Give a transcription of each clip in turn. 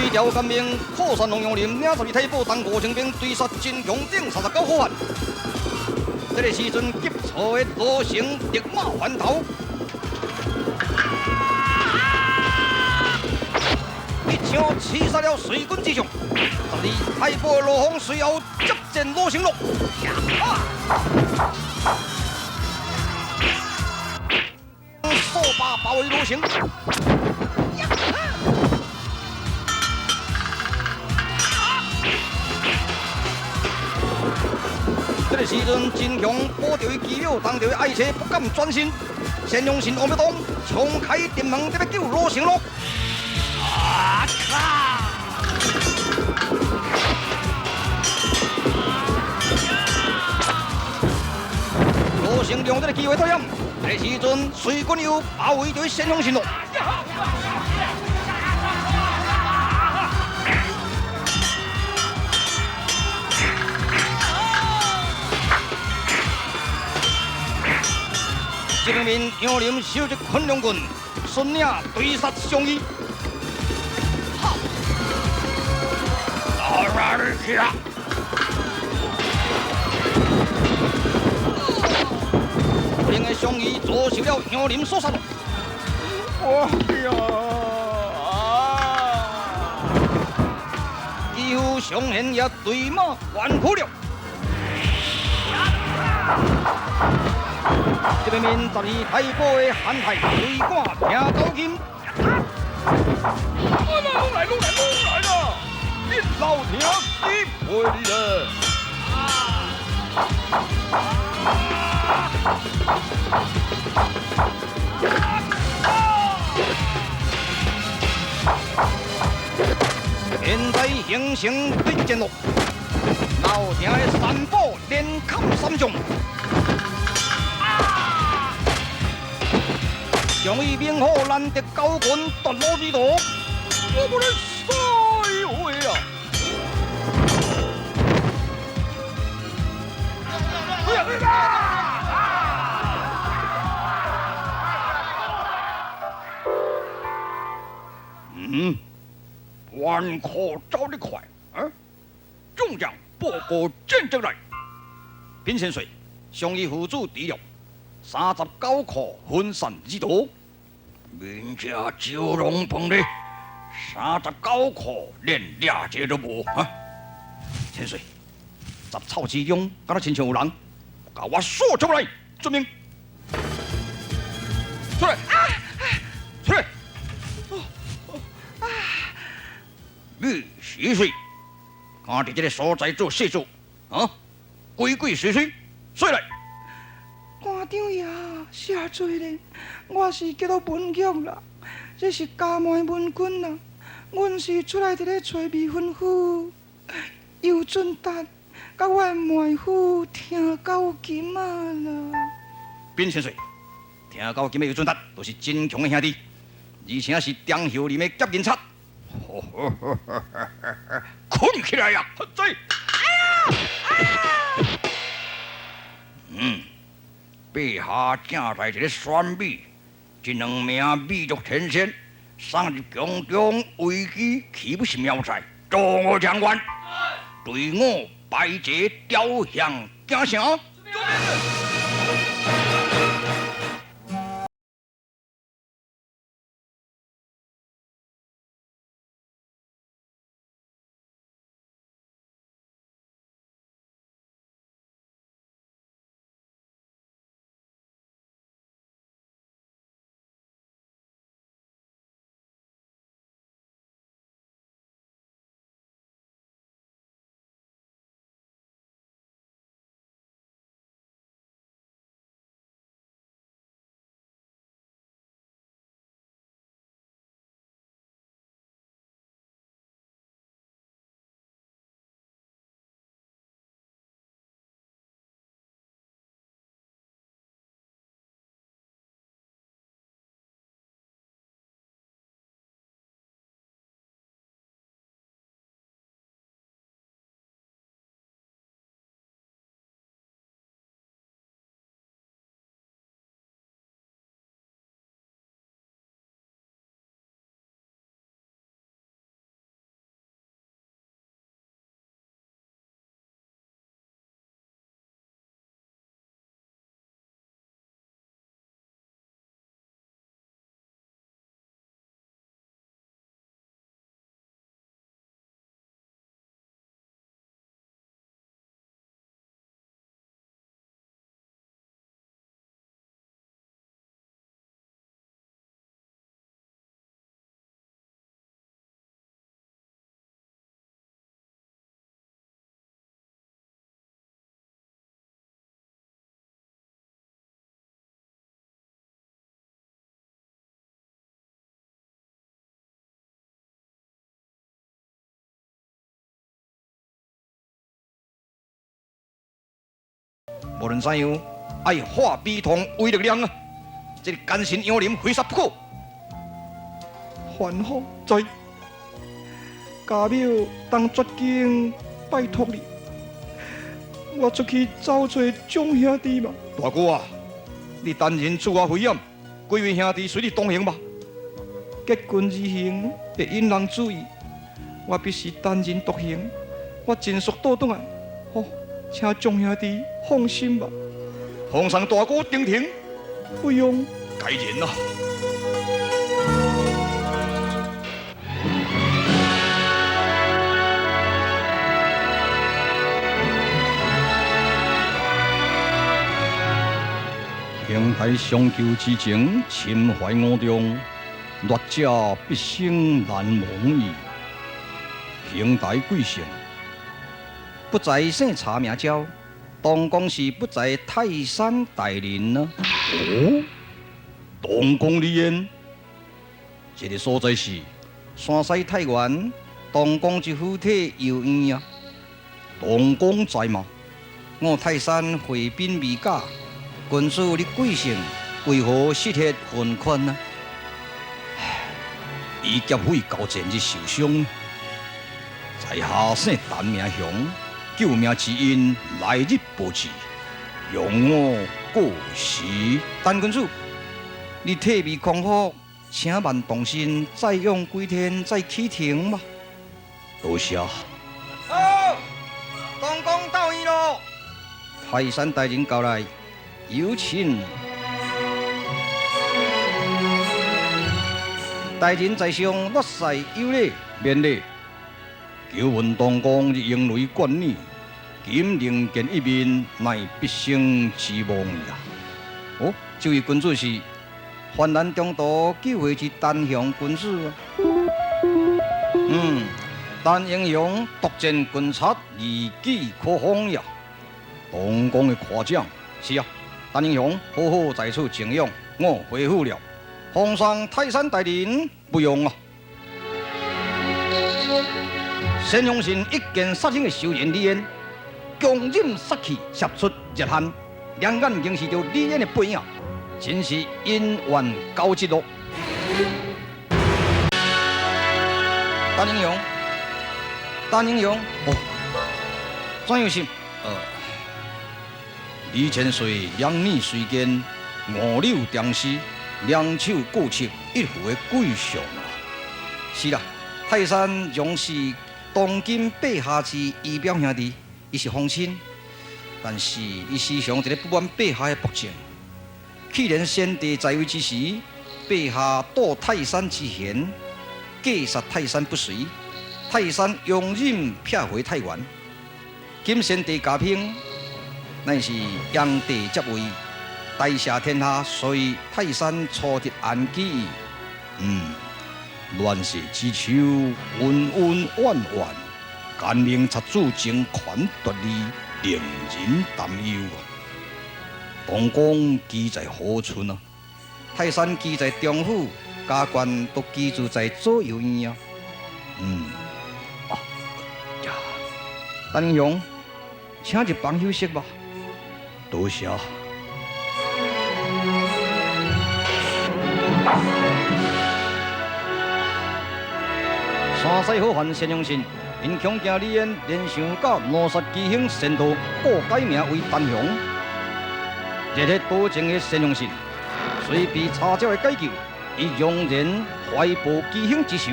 一条革命靠山龙阳林领12太保当5清兵对杀真强顶39好汉。这个时阵急躁的罗成立马翻头，一枪刺杀了水军之上。12太保罗洪随后接战罗成龙。扫把包围罗成。这个时阵，真强保着伊基友，当着伊爱车不敢转身，先用神王要动，冲开电门，要救罗成龙。啊卡！罗成用这个机会退让，这个时阵水军又包围着先用神龙。这两面杨林手执昆仑棍，顺领对杀相依。当然是啊！两个相依遭受了杨林所杀。我呀！几乎上限也对马还苦了。这边面12太保的汉太水管听高金。来了！你老听几回了？现在形成对战咯，老听的三宝连砍3将。将伊明火难得高官断路之途，我不能再会啊！关口走得快，众将报告战争来。禀千岁，上衣副主敌了39颗分散之多。民家招龙棚的39颗连俩节都无啊！千岁，杂草之中，敢若亲像有人，把我锁出来，遵命。出来！出来！你是谁？敢伫这个所在做事主？鬼鬼祟祟，谁来？官长爷，谢罪咧，我是叫做文玉啦，这是家门文君啦，阮是出来伫咧找未婚夫尤俊达，甲我的妹夫听高金啊啦。禀千岁，听高金的尤俊达，就是真强的兄弟，而且是张秀林的接人贼。困起来呀！在。陛下正在这个选美，这2名美族天仙，上入宫中危机，岂不是妙哉？众我将官，对我拜节雕像敬上。无论怎样，爱化悲痛为力量啊！这个奸臣杨林非杀不可。还好在家庙当绝经，拜托你，我出去找找众兄弟嘛。大哥啊，你担任自我危险，几位兄弟随你同行吧。结君而行，会引人注意，我必须单人独行，我尽速倒转来。好，请众兄弟放心吧。皇上大哥顶庭，不用。该人啊！兄台相救之情，心怀我中，劣者必生难忘矣。兄台贵姓？不在姓查名叫，当公是不在泰山大人呢。哦，东宫李渊，这个所在是山西太原东宫之府邸游院啊。东宫在吗？我泰山回兵未假。君主你贵姓？为何失血昏困呢？以劫匪交战而受伤，在下姓陈名雄，救命之恩来日不迟，容我过世。陈君主，你体未康复，请慢动身，再用几天再启程吧。多谢。好，东宫到矣咯。泰山大人到来。有请大人在上，落塞有礼，免礼。求闻东宫日应雷冠冕，今另见一面，乃必胜之望也。哦，这位君主是患难中途救回之单雄君主啊。单英雄独见军察，义举可封呀。东宫的夸奖，是啊。单英雄好好在此静养，我回府了。皇上泰山大人不用啊！先用神一剑杀人的仇人李渊，强忍杀气，射出热汗，两眼凝视着李渊的背影，真是恩怨交织咯。单英雄，哦，怎样是？李千岁两耳随剑，五柳长丝，两手过尺，一副的贵相啊！是啦，泰山勇是当今陛下之仪表兄弟，伊是皇亲，但是伊时常一个不满陛下的暴政。既然先帝在位之时，陛下堕泰山之嫌，戒杀泰山不遂，泰山容忍撇回太原。今先帝加聘。乃是炀帝接位，大赦天下，所以泰山初得安基。乱世之秋，恩恩怨怨，奸佞贼子争权夺利，令人担忧。东宫居在何处呢？泰山居在中府，家眷都居住在左右院啊。单英雄，请入房休息吧。多谢。山西好汉先用神，因强惊李渊连想甲谋杀基兄先徒，故改名为单雄。热血多情的先用神，虽被查缴的解救，伊仍然怀抱基兄之仇，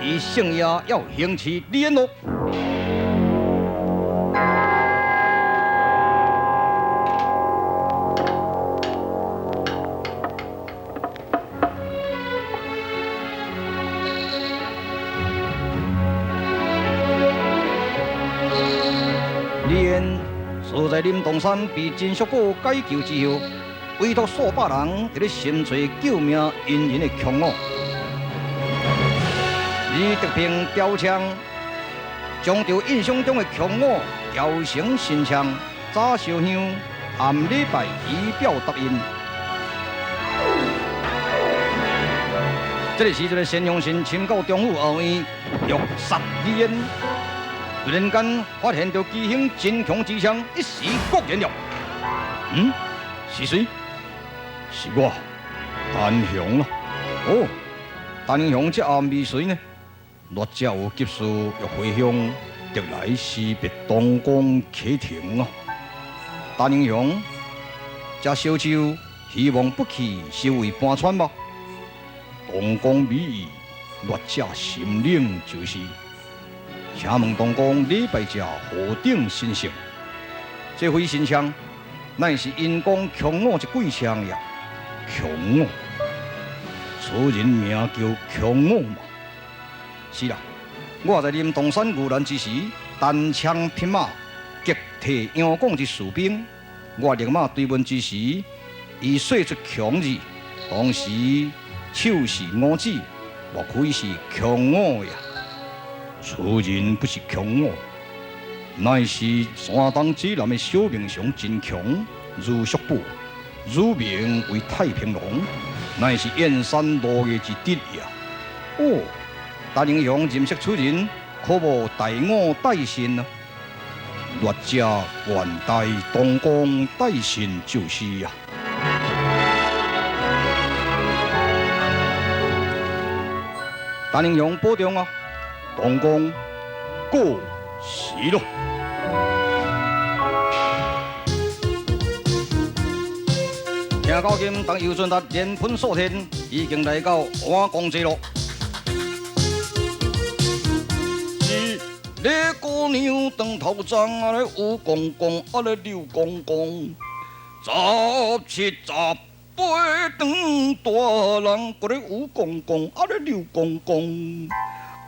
伊性也要行刺李渊咯。李渊自在灵洞山被金属果解救之后，委托数百人伫咧寻找救命恩人的强弩，李德平调枪，将着印象中的强弩调成新枪，早烧香，暗礼拜以表答应。这个时阵，先用神请到中府后院，欲杀李渊。突然间发现到机兄真强之枪一时国燃了。是谁？是我，单雄啦。哦，单雄这暗未谁呢？若只有急事欲回乡，得来是别东宫启廷啊。单英雄，这小châu希望不去是为搬船吗？东宫美意，若这心领就是。请问东宫礼拜者何等神圣？这回神枪，乃是因公强我一鬼枪呀！强我，此人名叫强我嘛？是啦，我在临东山遇难之时，单枪匹马击退杨广之士兵，我立马追问之时，伊说出强字，当时手是五指，莫非是强我呀？此人不是强我，乃是山东济南的小名雄真强，如叔父，乳名为太平龙，乃是燕山落叶之敌呀！哦，单英雄认识此人，可无代我代信啊？若者愿代东宫代信就是呀。单英雄保重啊！东宫过时咯。听到今，当游船达连喷数天，已经来到碗公街咯。是那姑娘当头长啊，咧吴公公啊，咧刘公公，17、18当大人，嗰咧吴公公啊，咧刘公公。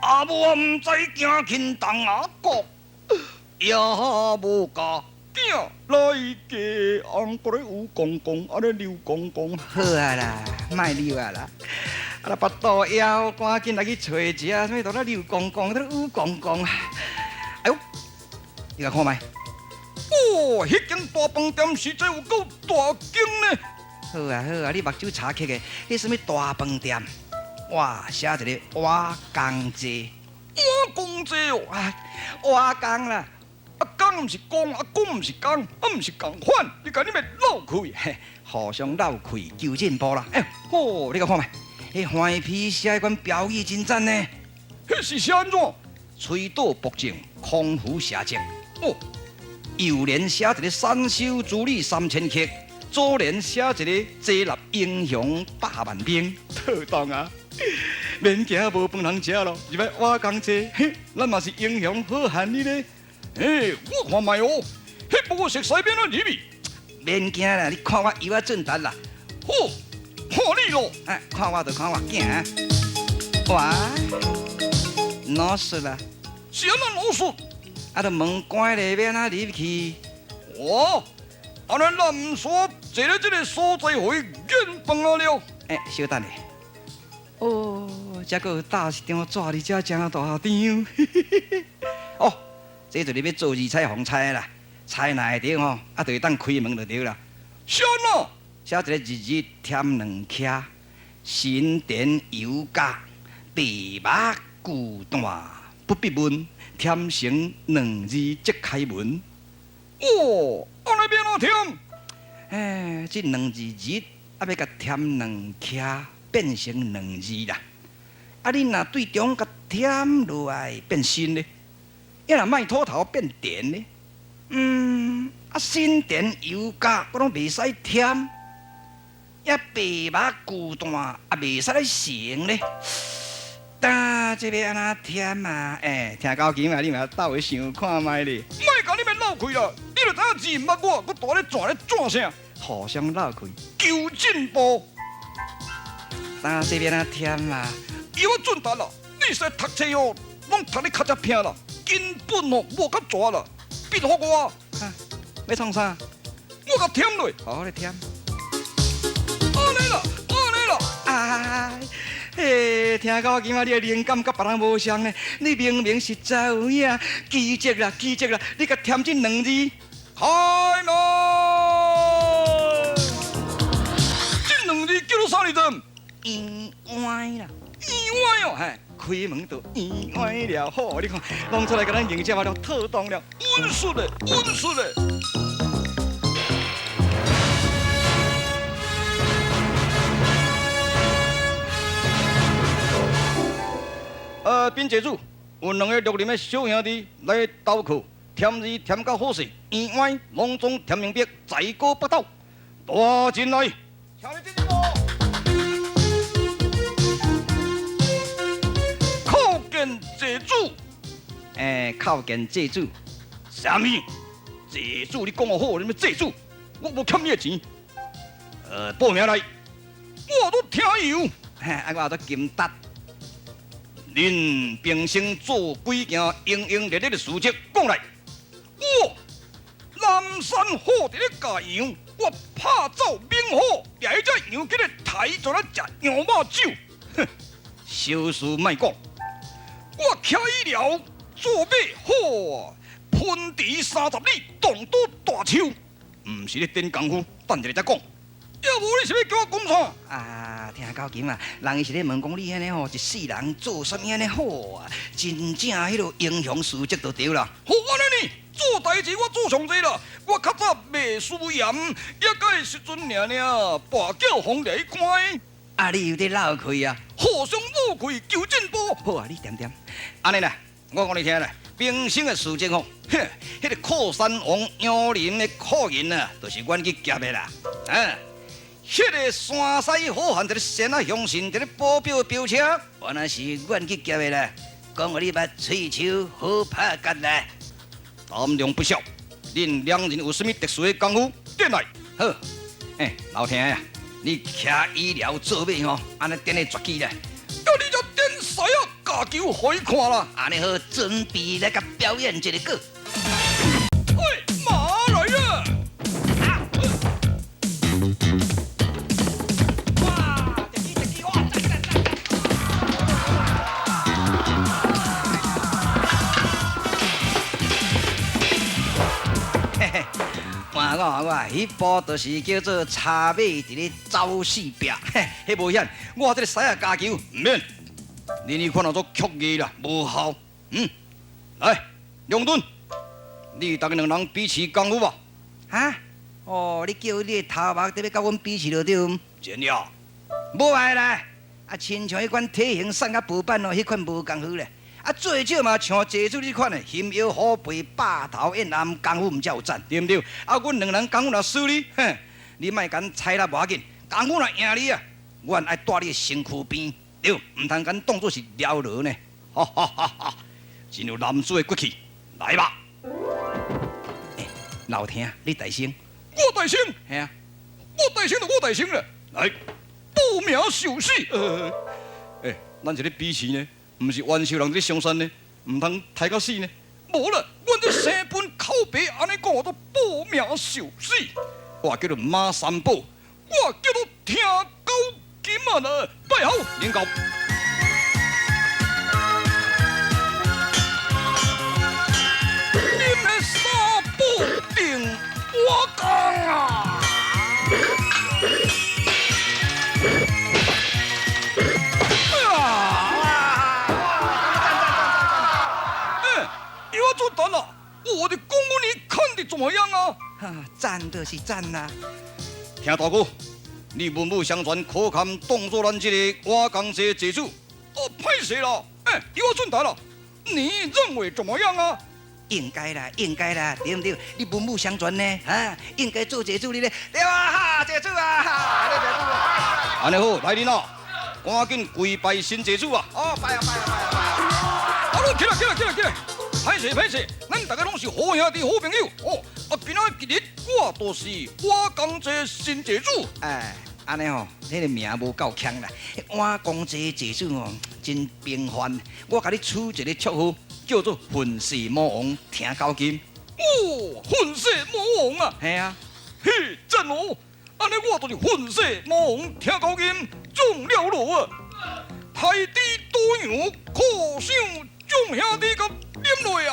阿母啊，唔知行亲当阿国，也无家囝来嫁翁，嗰咧有公公，啊咧刘公公。好啊啦，卖溜啊啦，啊啦巴肚枵，赶紧来去找一下，什么到咧刘公公，到咧有公公。哎呦，你来看卖。哦，迄间大饭店实在有够大间呢。好啊好啊，你目睭查克的，迄什么大饭店？哇，写一个瓦工街，瓦工街哦，瓦工啦，工毋是工，工毋是工，毋是共款，你甲你咪闹开，互相闹开求进步啦。哎，好，你甲看觅，迄花皮写迄款标语真赞呢。迄是写安怎？吹倒薄正，空腹写正。哦，右联写一个三修诸里3000客，左联写一个接纳英雄8万兵。妥当啊！免惊无饭通食咯，入来瓦工街，嘿，咱嘛是英雄好汉你咧。嘿，我看卖哦，迄不过熟西边啊入去。免惊啦，你看我油啊准达啦。好，看你咯。哎，看我就看我行啊。哇，老实啦。是安怎老实？啊，着门关咧，要安怎入去？哇，安尼南沙坐咧这个所在，互伊见饭啊了。哎，稍等下。哦，这个大张纸哩，这真大张。哦，这就是要做二彩虹彩啦，彩哪会着吼，啊，就会当开门就对啦。是安怎？写一个日日添2徛，新田有价，白目古段不必问，添成2字即开门。哦，安尼要安怎添？哎，这2字日啊，要甲添2徛。变成2字啦，啊！你若对中甲添落来变新咧，要若卖土头变田咧，啊新田油价我拢袂使添，也白马古段也袂使来成咧，但这要安怎添啊？哎，听到今啊，你嘛斗去想看卖咧，莫甲你们闹开啦！你著知影字毋捌我，我大咧转咧转啥？互相闹开，求进步。但这要安怎添啊？以我准达啦，你说读册哦，拢读得较只拼啦，根本哦无较蛇啦，逼互我。要创啥？我甲添落。好，你添。安尼啦，安尼啦。哎，嘿，听到今仔你的灵感甲别人无相呢，你明明是走影，奇迹啦，奇迹啦！你甲添这2字，开门。这2字叫做啥字？意外啦，意外哦，嘿，开门就意外了，好，你看，弄出来给咱迎接了，特当了，温顺的，温顺的。宾姐主，有两个绿林的小兄弟来投靠，添字添到好势，意外隆重添明白，在过不到，大进来，请你进入。叩见姐主。叩见姐主。啥物？姐主，你讲我好，你们姐主，我无欠你的钱。报名来，我都听有。我都金达。恁平生做几件英英烈烈的事迹，讲来。我南山好伫咧加羊，我拍走明火，掠迄只羊给咧抬做咧食羊肉酒。哼，小事莫讲。我徛医疗做马好，喷池30里，动都大树，唔是咧练功夫，等一下再讲。要无你是要叫我讲啥？啊，听到金啊，人伊是咧问讲你安尼吼，一世人做啥物安尼好啊？真正迄落英雄事迹就对啦。好安尼呢，做代志我做上济啦，我较早未输盐，也该时阵领跋筊风来关。啊，你有伫闹开啊？互相闹开求进步。好啊，你点点。安尼啦，我讲你听啦，平生的事迹吼，哼，迄个靠山王杨林的靠人啊，就是阮去夹的啦，啊。迄个山西好汉，一个仙啊乡信，一个保镖标车，原来是阮去夹的啦。讲我你捌喙手好拍甲啦，胆量不小。恁两人有啥物特殊的功夫？点来。好，老兄呀，你徛医疗做马吼，安尼点咧绝技啦。要你就点西啊，加球互伊看啦。安尼好，准备来甲表演一个个。喂，马来了！我迄部就是叫做差马伫咧走四壁，迄无险。我这个西亚加球唔免，恁伊看当做曲艺啦，无效。来，梁敦，你大家两人比试功夫吧。哈？哦，你叫你的头目伫要甲阮比试就对。真呀？无爱啦，啊，亲像迄款体型瘦甲薄板哦，迄款无功夫咧。啊，最少嘛像姐主你款的，心腰虎背霸头一男功夫唔才有赞，对不对？啊，阮两人功夫若输你，哼，你莫敢猜啦，无要紧。功夫若赢你啊，阮爱带你身躯边，对，唔通敢当作是撩人呢。哈哈哈哈！真有男子的骨气，来吧。老兄，你大声。我大声。系啊，我大声就我大声了。来，报名受死。咱这个比试呢？唔是元首人伫咧上山呢，唔通抬到死呢？无啦，阮这生本口白安尼讲，我都报名受死。我叫做马三宝，我叫做听高金啊啦，拜好领教。你们三宝定我讲啊！赞了，我的功夫你看得怎么样啊？赞就是赞啦。听大哥，你文武相传，可堪当作咱这个瓦岗社姐主。歹势了，由我准答了。你认为怎么样啊？应该啦，应该啦，对不对？你文武相传呢，应该做姐主你咧，对啊哈，姐主啊，姐主啊。安尼好，来人啊，赶紧跪拜新姐主啊！拜啊拜啊拜啊拜啊！起来起来起来起来！歹势歹势，咱大家拢是好兄弟、好朋友今日我都是瓦岗社新姐主。安尼吼，迄个名无够强啦。瓦岗社姐主哦，真平凡。我甲你取一个绰号，叫做混世魔王听高金。混世魔王啊！系啊，嘿，真哦！安尼我就是混世魔王听高金，中了路啊！太低多样，可想众兄弟甲念落啊！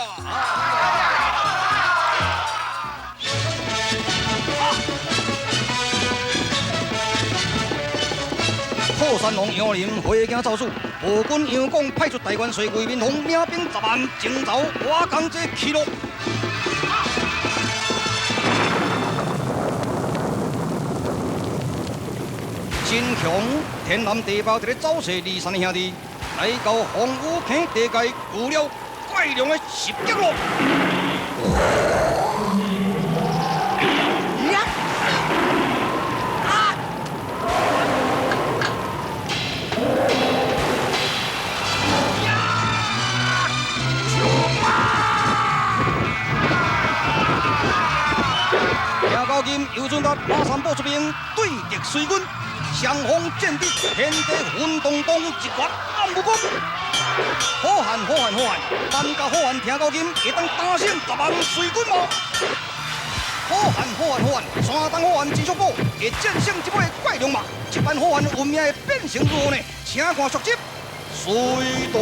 好宝山龙杨林回京造主，吴军杨广派出大元帅魏明宏，领兵10万征召瓦岗这去路。真强天南地北伫咧走势二三兄弟，来到洪武坑地界遇了怪龙的袭击咯。听到今又准甲马三宝出兵对敌水军，双方战敌天地混动动，一决暗无功。好汉好汉好汉，咱甲好汉听到今会当打胜10万水军无？好汉好汉好汉，山东好汉真足宝，会战胜这尾怪龙嘛？这班好汉运命会变成如何呢？请看续集，水道。